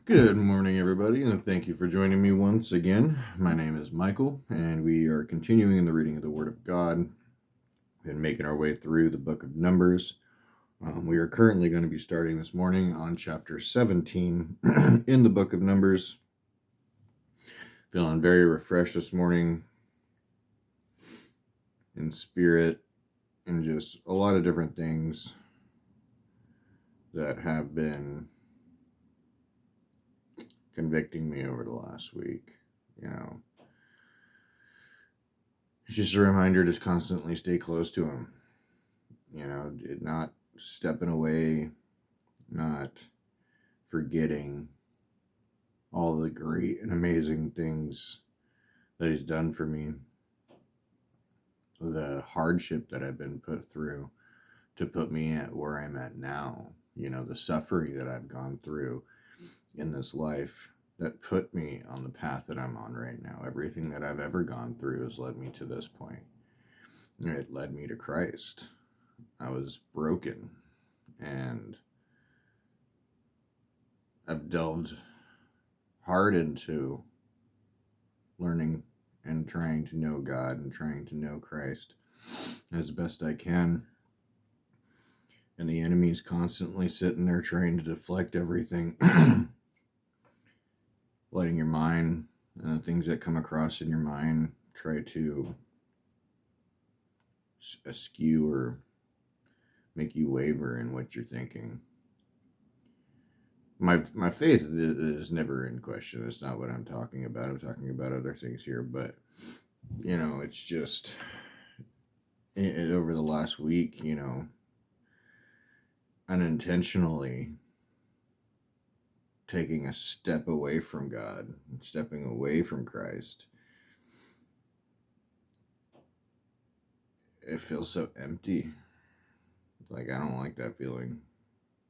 Good morning, everybody, and thank you for joining me once again. My name is Michael, and we are continuing in the reading of the Word of God and making our way through the book of Numbers. We are currently going to be starting this morning on chapter 17 in the book of Numbers. Feeling very refreshed this morning in spirit and just a lot of different things that have been convicting me over the last week. It's just a reminder to constantly stay close to him. Not stepping away, not forgetting all the great and amazing things that he's done for me, the hardship that I've been put through to put me at where I'm at now, the suffering that I've gone through in this life that put me on the path that I'm on right now. Everything that I've ever gone through has led me to this point. It led me to Christ. I was broken, and I've delved hard into learning and trying to know God and trying to know Christ as best I can. And the enemy's constantly sitting there trying to deflect everything, letting your mind and the things that come across in your mind try to askew or make you waver in what you're thinking. My faith is never in question. It's not what I'm talking about. I'm talking about other things here. But, it's just over the last week, unintentionally taking a step away from God, stepping away from Christ. It feels so empty. Like, I don't like that feeling.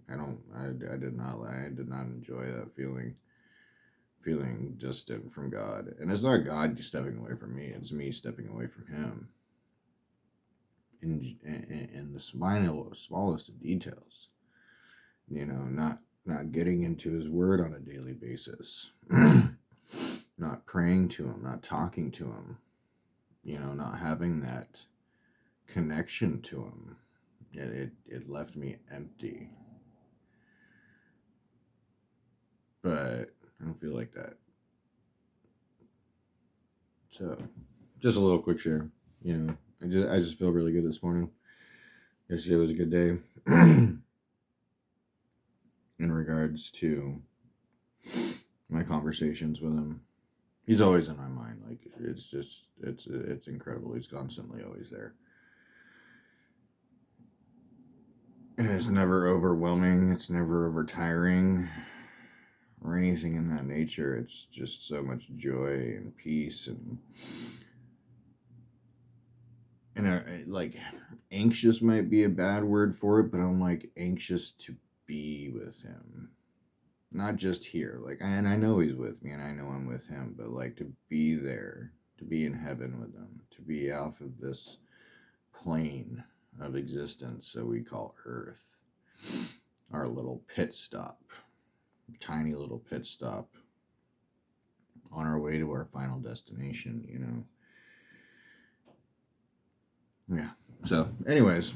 I did not enjoy that feeling distant from God. And it's not God stepping away from me, it's me stepping away from him in the smallest of details. Not getting into his word on a daily basis, not praying to him, not talking to him, not having that connection to him. It left me empty. But I don't feel like that. So, just a little quick share. I just feel really good this morning. Yesterday was a good day in regards to my conversations with him. He's always in my mind. Like, it's incredible. He's constantly always there. And it's never overwhelming. It's never overtiring or anything in that nature. It's just so much joy and peace and like, anxious might be a bad word for it, but I'm like anxious to be with him, not just here. Like, and I know he's with me, and I know I'm with him, but like to be there, to be in heaven with him, to be off of this plane of existence that we call Earth, our little pit stop, tiny little pit stop on our way to our final destination. Yeah. So, anyways,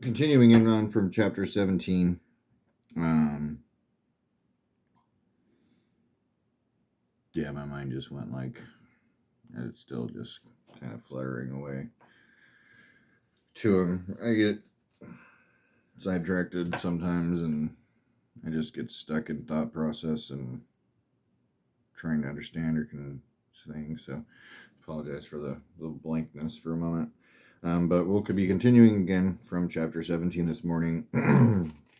continuing on from chapter 17. Yeah, my mind just went like, it's still just kind of fluttering away to him. I get sidetracked sometimes, and I just get stuck in thought process and trying to understand or things. So, apologize for the blankness for a moment. But we'll be continuing again from chapter 17 this morning,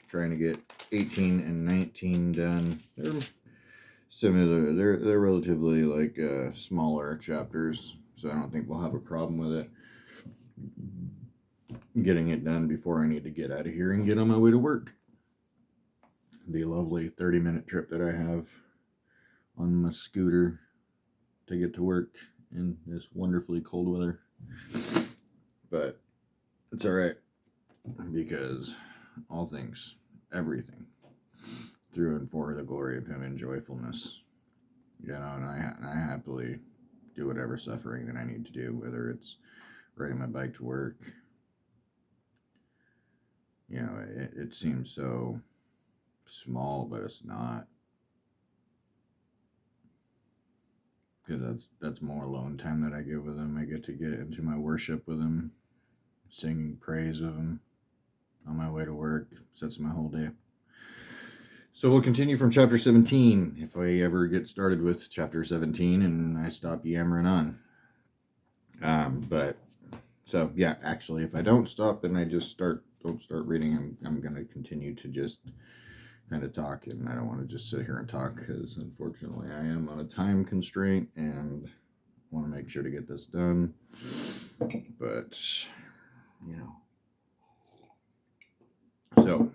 trying to get 18 and 19 done. They're similar. They're relatively like smaller chapters, so I don't think we'll have a problem with it. Getting it done before I need to get out of here and get on my way to work. The lovely 30-minute trip that I have on my scooter to get to work in this wonderfully cold weather. But it's all right, because all things, everything, through and for the glory of Him in joyfulness. And I happily do whatever suffering that I need to do, whether it's riding my bike to work. It seems so small, but it's not. Because that's more alone time that I get with Him. I get to get into my worship with Him, singing praise of Him on my way to work. Sets my whole day. So we'll continue from chapter 17 if I ever get started with chapter 17 and I stop yammering on. Actually, if I don't stop and I just don't start reading, I'm going to continue to just kind of talk, and I don't want to just sit here and talk because unfortunately I am on a time constraint and want to make sure to get this done. But, So,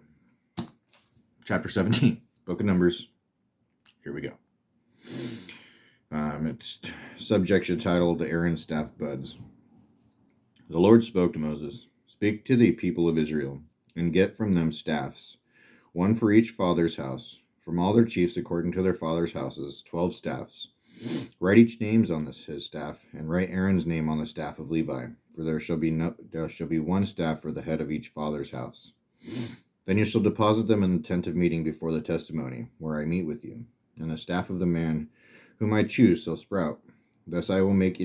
chapter 17, Book of Numbers. Here we go. It's subjection titled Aaron's Staff Buds. The Lord spoke to Moses, "Speak to the people of Israel, and get from them staffs, one for each father's house, from all their chiefs according to their father's houses, 12 staffs. Write each names on his staff, and write Aaron's name on the staff of Levi, for there shall be one staff for the head of each father's house. Then you shall deposit them in the tent of meeting before the testimony, where I meet with you, and the staff of the man whom I choose shall sprout. Thus I will make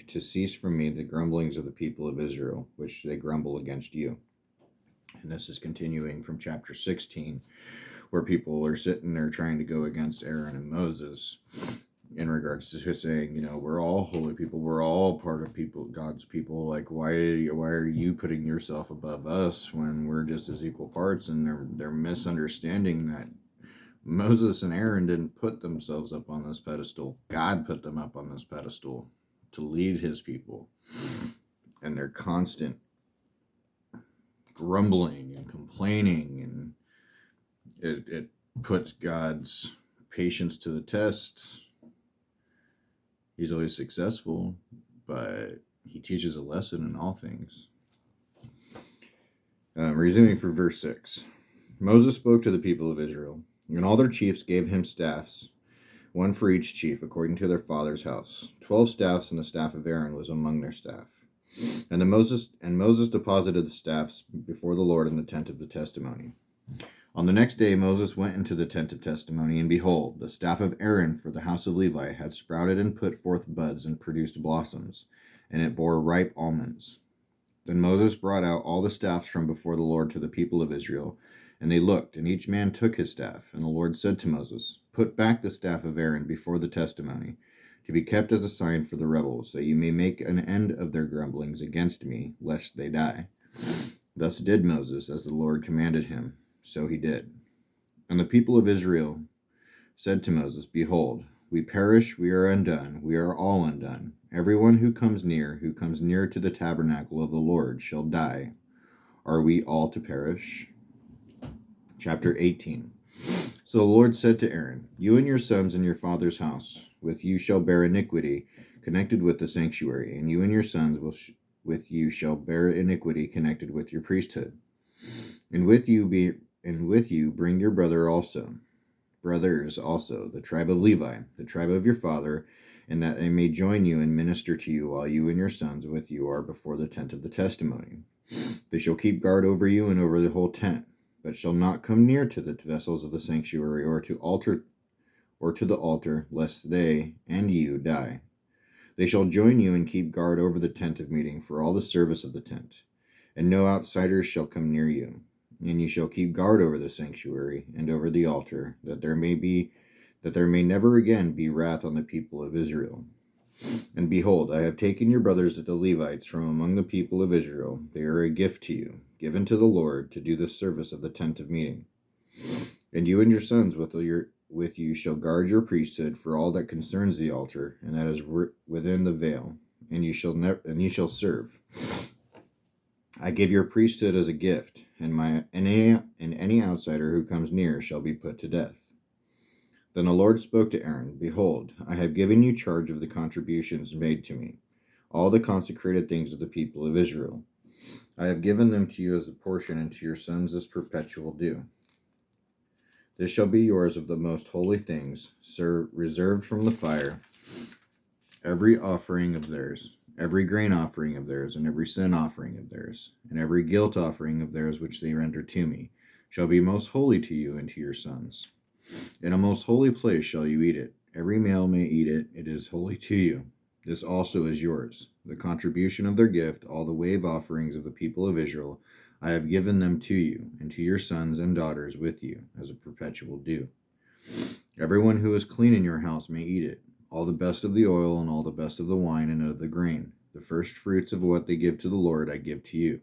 to cease from me the grumblings of the people of Israel, which they grumble against you." And this is continuing from chapter 16, where people are sitting there trying to go against Aaron and Moses in regards to saying, we're all holy people, we're all part of God's people. Like, why are you putting yourself above us when we're just as equal parts? And they're misunderstanding that Moses and Aaron didn't put themselves up on this pedestal. God put them up on this pedestal to lead His people. And their constant grumbling and complaining, and it puts God's patience to the test. He's always successful, but He teaches a lesson in all things. Resuming for verse 6. Moses spoke to the people of Israel, and all their chiefs gave him staffs, one for each chief, according to their father's house. 12 staffs, and the staff of Aaron was among their staff. And Moses deposited the staffs before the Lord in the tent of the testimony. On the next day Moses went into the tent of testimony, and behold, the staff of Aaron for the house of Levi had sprouted and put forth buds and produced blossoms, and it bore ripe almonds. Then Moses brought out all the staffs from before the Lord to the people of Israel, and they looked, and each man took his staff. And the Lord said to Moses, "Put back the staff of Aaron before the testimony, to be kept as a sign for the rebels, that you may make an end of their grumblings against me, lest they die." Thus did Moses, as the Lord commanded him, so he did. And the people of Israel said to Moses, "Behold, we perish, we are undone, we are all undone. Everyone who comes near to the tabernacle of the Lord shall die. Are we all to perish?" Chapter 18. So the Lord said to Aaron, "You and your sons and your father's house, with you shall bear iniquity connected with the sanctuary, and you and your sons with you shall bear iniquity connected with your priesthood. And with you bring your brothers also, the tribe of Levi, the tribe of your father, and that they may join you and minister to you while you and your sons with you are before the tent of the testimony. They shall keep guard over you and over the whole tent, but shall not come near to the vessels of the sanctuary or to the altar, lest they and you die. They shall join you and keep guard over the tent of meeting for all the service of the tent, and no outsiders shall come near you. And you shall keep guard over the sanctuary and over the altar, that there may never again be wrath on the people of Israel. And behold, I have taken your brothers the Levites from among the people of Israel. They are a gift to you, given to the Lord, to do the service of the tent of meeting. And you and your sons with you shall guard your priesthood for all that concerns the altar, and that is within the veil, and you shall serve. I give your priesthood as a gift, and any outsider who comes near shall be put to death." Then the Lord spoke to Aaron, "Behold, I have given you charge of the contributions made to me, all the consecrated things of the people of Israel. I have given them to you as a portion, and to your sons as perpetual due. This shall be yours of the most holy things, reserved from the fire, every offering of theirs, every grain offering of theirs, and every sin offering of theirs, and every guilt offering of theirs which they render to me, shall be most holy to you and to your sons. In a most holy place shall you eat it. Every male may eat it, it is holy to you. This also is yours. The contribution of their gift, all the wave offerings of the people of Israel, I have given them to you, and to your sons and daughters with you, as a perpetual due. Everyone who is clean in your house may eat it, all the best of the oil, and all the best of the wine, and of the grain. The first fruits of what they give to the Lord I give to you.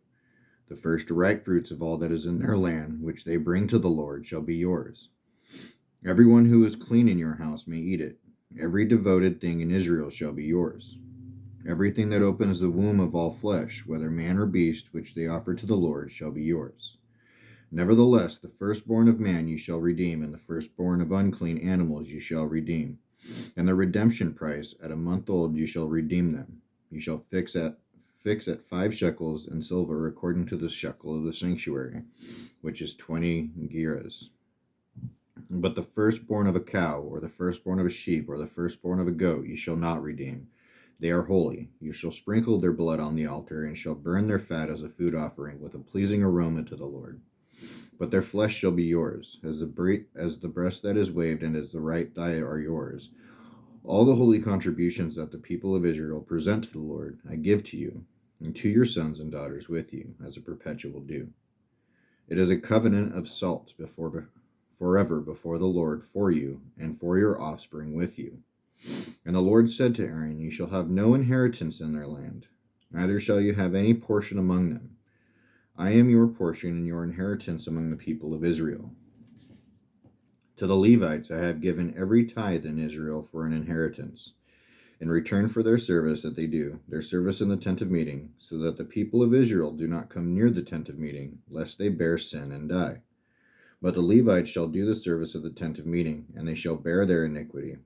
The first ripe fruits of all that is in their land, which they bring to the Lord, shall be yours. Everyone who is clean in your house may eat it. Every devoted thing in Israel shall be yours. Everything that opens the womb of all flesh, whether man or beast, which they offer to the Lord, shall be yours. Nevertheless, the firstborn of man you shall redeem, and the firstborn of unclean animals you shall redeem. And the redemption price, at a month old you shall redeem them. You shall fix at 5 shekels in silver, according to the shekel of the sanctuary, which is 20 gerahs. But the firstborn of a cow, or the firstborn of a sheep, or the firstborn of a goat you shall not redeem. They are holy. You shall sprinkle their blood on the altar, and shall burn their fat as a food offering, with a pleasing aroma to the Lord. But their flesh shall be yours, as the breast that is waved, and as the right thigh are yours. All the holy contributions that the people of Israel present to the Lord I give to you, and to your sons and daughters with you, as a perpetual due. It is a covenant of salt forever before the Lord for you, and for your offspring with you. And the Lord said to Aaron, you shall have no inheritance in their land, neither shall you have any portion among them. I am your portion and your inheritance among the people of Israel. To the Levites I have given every tithe in Israel for an inheritance, in return for their service that they do, their service in the tent of meeting, so that the people of Israel do not come near the tent of meeting, lest they bear sin and die. But the Levites shall do the service of the tent of meeting, and they shall bear their iniquity.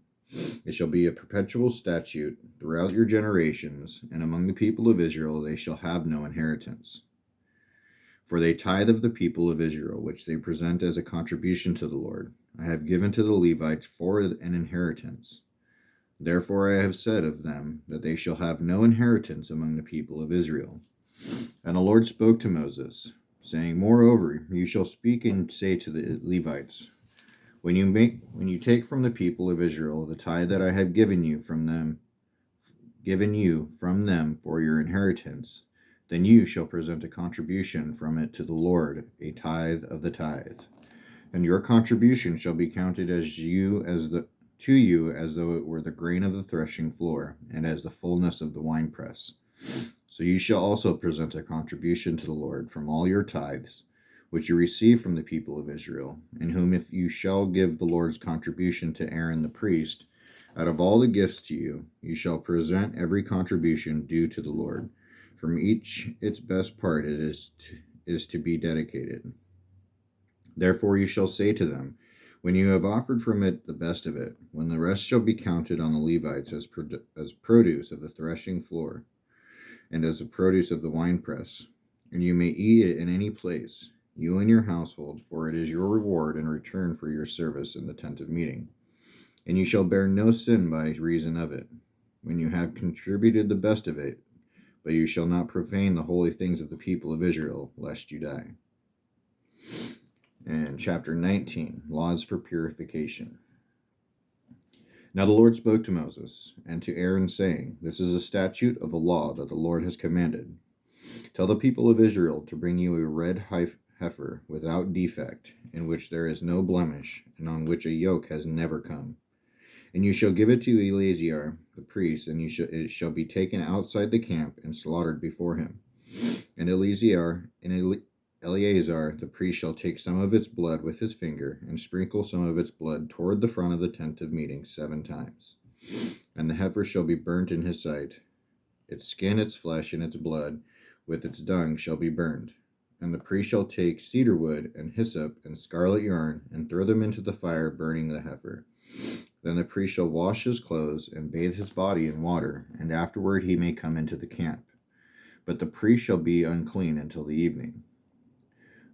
It shall be a perpetual statute throughout your generations, and among the people of Israel they shall have no inheritance. For they tithe of the people of Israel, which they present as a contribution to the Lord, I have given to the Levites for an inheritance. Therefore I have said of them that they shall have no inheritance among the people of Israel. And the Lord spoke to Moses, saying, Moreover, you shall speak and say to the Levites, when you take from the people of Israel the tithe that I have given you from them for your inheritance, then you shall present a contribution from it to the Lord, a tithe of the tithe. And your contribution shall be counted to you as though it were the grain of the threshing floor, and as the fullness of the winepress. So you shall also present a contribution to the Lord from all your tithes, which you receive from the people of Israel, in whom if you shall give the Lord's contribution to Aaron the priest, out of all the gifts to you, you shall present every contribution due to the Lord. From each its best part it is to be dedicated. Therefore you shall say to them, when you have offered from it the best of it, when the rest shall be counted on the Levites as produce of the threshing floor, and as the produce of the winepress, and you may eat it in any place, you and your household, for it is your reward in return for your service in the tent of meeting. And you shall bear no sin by reason of it, when you have contributed the best of it, but you shall not profane the holy things of the people of Israel, lest you die. And chapter 19, Laws for Purification. Now the Lord spoke to Moses and to Aaron, saying, This is a statute of the law that the Lord has commanded. Tell the people of Israel to bring you a red heifer without defect, in which there is no blemish, and on which a yoke has never come. And you shall give it to Eleazar the priest, and it shall be taken outside the camp and slaughtered before him. And Eleazar the priest shall take some of its blood with his finger, and sprinkle some of its blood toward the front of the tent of meeting 7 times. And the heifer shall be burnt in his sight. Its skin, its flesh, and its blood, with its dung, shall be burned. And the priest shall take cedar wood, and hyssop, and scarlet yarn, and throw them into the fire, burning the heifer. Then the priest shall wash his clothes, and bathe his body in water, and afterward he may come into the camp. But the priest shall be unclean until the evening.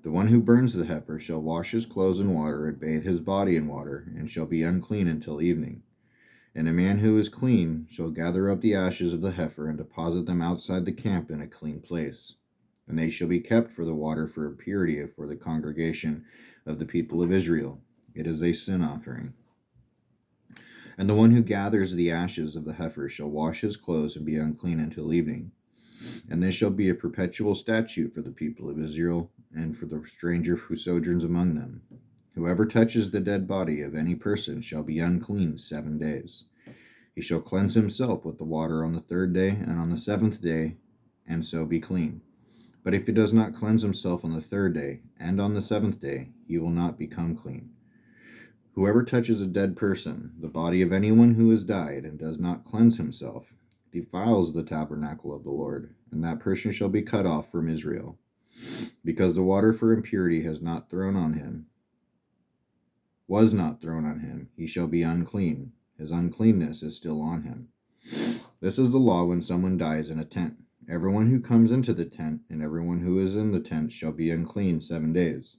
The one who burns the heifer shall wash his clothes in water and bathe his body in water, and shall be unclean until evening. And a man who is clean shall gather up the ashes of the heifer and deposit them outside the camp in a clean place. And they shall be kept for the water for impurity for the congregation of the people of Israel. It is a sin offering. And the one who gathers the ashes of the heifer shall wash his clothes and be unclean until evening. And this shall be a perpetual statute for the people of Israel and for the stranger who sojourns among them. Whoever touches the dead body of any person shall be unclean 7 days. He shall cleanse himself with the water on the 3rd day and on the 7th day, and so be clean. But if he does not cleanse himself on the 3rd day and on the 7th day, he will not become clean. Whoever touches a dead person, the body of anyone who has died, and does not cleanse himself, defiles the tabernacle of the Lord, and that person shall be cut off from Israel. Because the water for impurity was not thrown on him, he shall be unclean. His uncleanness is still on him. This is the law when someone dies in a tent. Everyone who comes into the tent and everyone who is in the tent shall be unclean 7 days.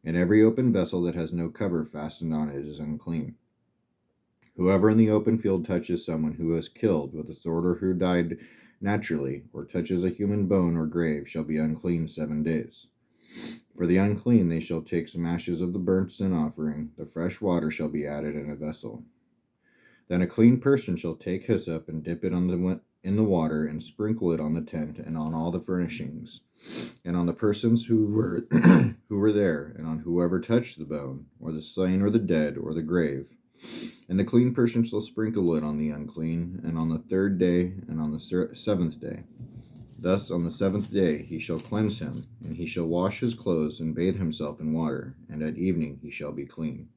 And every open vessel that has no cover fastened on it is unclean. Whoever in the open field touches someone who is killed with a sword or who died naturally, or touches a human bone or grave, shall be unclean 7 days. For the unclean they shall take some ashes of the burnt sin offering. The fresh water shall be added in a vessel. Then a clean person shall take hyssop and dip it in the water and sprinkle it on the tent and on all the furnishings, and on the persons who were there, and on whoever touched the bone, or the slain, or the dead, or the grave. And the clean person shall sprinkle it on the unclean, and on the 3rd day, and on the 7th day. Thus on the 7th day he shall cleanse him, and he shall wash his clothes and bathe himself in water, and at evening he shall be clean.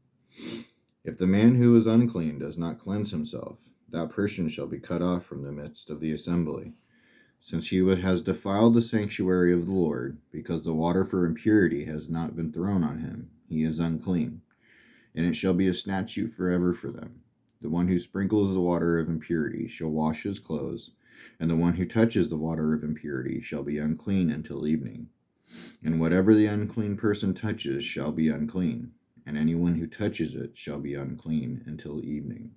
If the man who is unclean does not cleanse himself, that person shall be cut off from the midst of the assembly, since he has defiled the sanctuary of the Lord, because the water for impurity has not been thrown on him. He is unclean, and it shall be a statute forever for them. The one who sprinkles the water of impurity shall wash his clothes, and the one who touches the water of impurity shall be unclean until evening. And whatever the unclean person touches shall be unclean, and anyone who touches it shall be unclean until evening.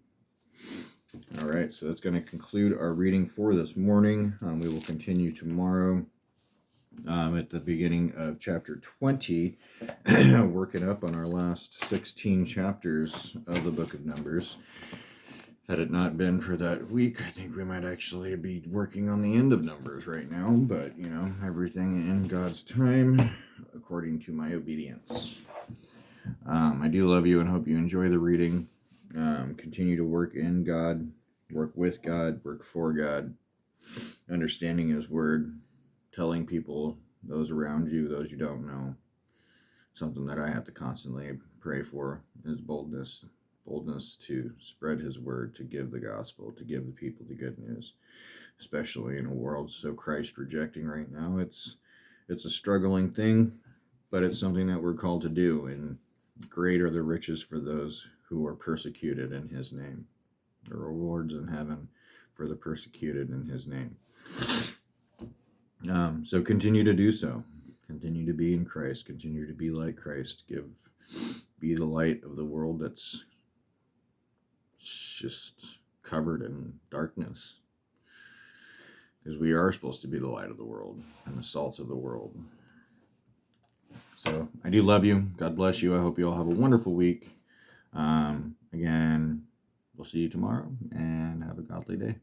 All right, so that's going to conclude our reading for this morning. We will continue tomorrow at the beginning of chapter 20, working up on our last 16 chapters of the book of Numbers. Had it not been for that week, I think we might actually be working on the end of Numbers right now, but, everything in God's time, according to my obedience. I do love you and hope you enjoy the reading. Continue to work in God, work with God, work for God, understanding His Word, telling people, those around you, those you don't know. Something that I have to constantly pray for is boldness to spread His Word, to give the gospel, to give the people the good news, especially in a world so Christ rejecting right now. It's a struggling thing, but it's something that we're called to do, and great are the riches for those who are persecuted in His name. The rewards in heaven for the persecuted in His name. So continue to do so. Continue to be in Christ. Continue to be like Christ. Be the light of the world that's just covered in darkness. Because we are supposed to be the light of the world and the salt of the world. So I do love you. God bless you. I hope you all have a wonderful week. Again, we'll see you tomorrow, and have a godly day.